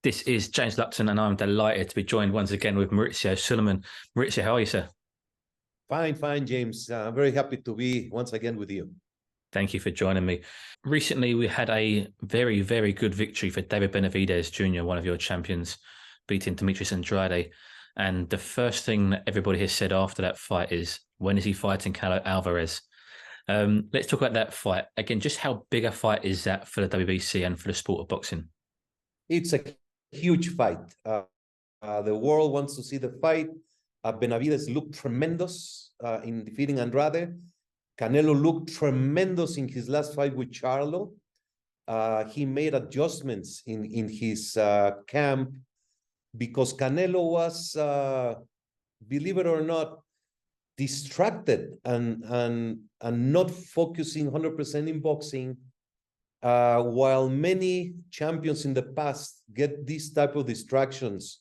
This is James Lupton, and I'm delighted to be joined once again with Mauricio Sulaiman. Mauricio, how are you, sir? Fine, James. I'm very happy to be once again with you. Thank you for joining me. Recently, we had a very, very good victory for David Benavidez Jr., one of your champions, beating Demetrius Andrade. And the first thing that everybody has said after that fight is, when is he fighting Canelo Alvarez? Let's talk about that fight. Again, just how big a fight is that for the WBC and for the sport of boxing? It's a huge fight. The world wants to see the fight. Benavidez looked tremendous in defeating Andrade. Canelo looked tremendous in his last fight with Charlo. He made adjustments in his camp because Canelo was, believe it or not, distracted and not focusing 100% in boxing. While many champions in the past get these type of distractions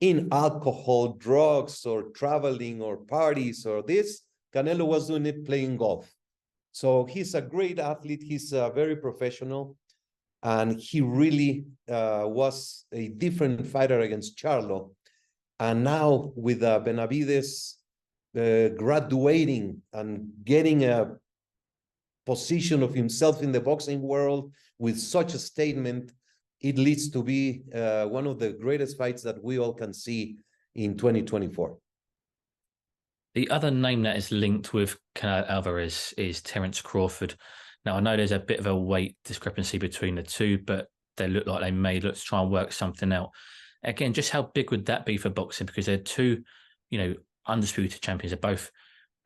in alcohol, drugs, or traveling, or parties, or this, Canelo was doing it playing golf. So he's a great athlete. He's very professional, and he really was a different fighter against Charlo. And now with Benavidez graduating and getting a position of himself in the boxing world with such a statement, it leads to be one of the greatest fights that we all can see in 2024. The other name that is linked with Canelo Alvarez is Terence Crawford. Now, I know there's a bit of a weight discrepancy between the two, but they look like they may look to try and work something out. Again, just how big would that be for boxing? Because they're two, undisputed champions. They're both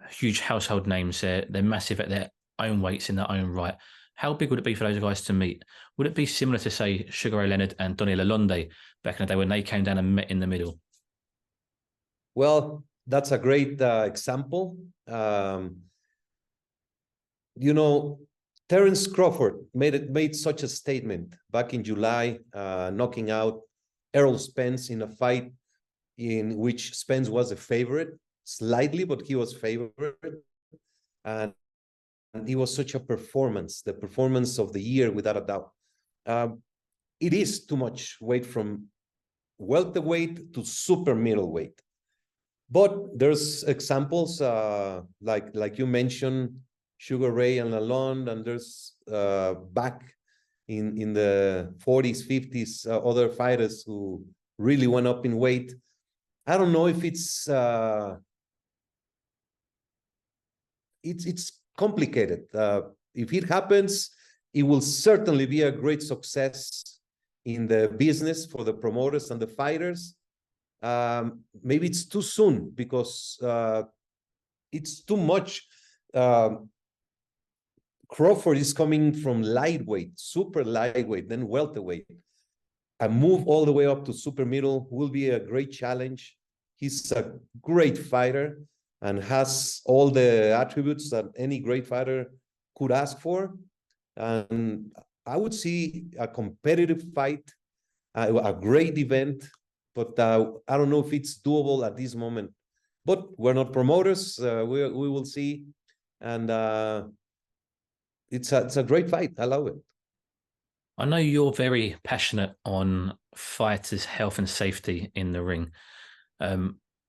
huge household names. They're massive at their own weights in their own right. How big would it be for those guys to meet? Would it be similar to, say, Sugar Ray Leonard and Donnie Lalonde back in the day when they came down and met in the middle? Well, that's a great example. Terence Crawford made such a statement back in July, knocking out Errol Spence in a fight in which Spence was a favorite, slightly, but he was favorite. And it was such a performance, the performance of the year, without a doubt. It is too much weight from welterweight to super middleweight. But there's examples like you mentioned, Sugar Ray and Lalonde, and there's back in the 40s, 50s, other fighters who really went up in weight. I don't know if it's complicated. If it happens, it will certainly be a great success in the business for the promoters and the fighters. Maybe it's too soon because it's too much. Crawford is coming from lightweight, super lightweight, then welterweight. A move all the way up to super middle will be a great challenge. He's a great fighter and has all the attributes that any great fighter could ask for. And I would see a competitive fight, a great event, but I don't know if it's doable at this moment. But we're not promoters. We will see. And it's a great fight. I love it. I know you're very passionate on fighters' health and safety in the ring.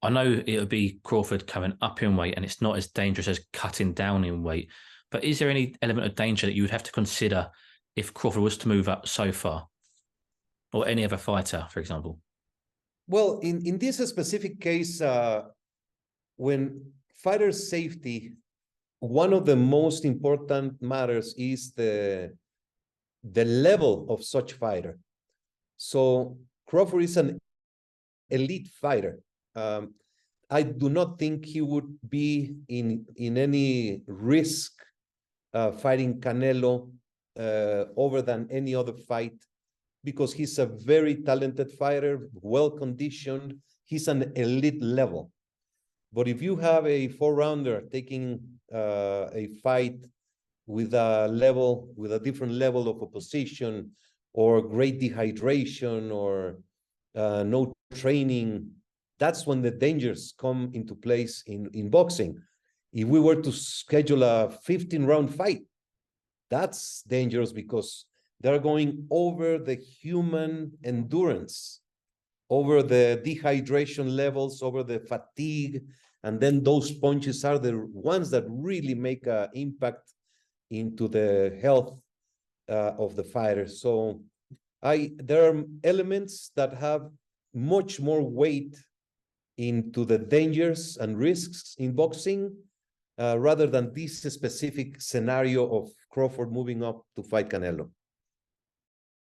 I know it would be Crawford coming up in weight and it's not as dangerous as cutting down in weight. But is there any element of danger that you would have to consider if Crawford was to move up so far? Or any other fighter, for example? Well, in this specific case, when fighter safety, one of the most important matters is the level of such fighter. So Crawford is an elite fighter. I do not think he would be in any risk fighting Canelo over than any other fight, because he's a very talented fighter, well-conditioned. He's an elite level. But if you have a four-rounder taking a fight with a different level of opposition, or great dehydration, or no training, that's when the dangers come into place in boxing. If we were to schedule a 15-round fight, that's dangerous because They're going over the human endurance, over the dehydration levels, over the fatigue, and then those punches are the ones that really make an impact into the health of the fighter. So there are elements that have much more weight into the dangers and risks in boxing rather than this specific scenario of Crawford moving up to fight Canelo.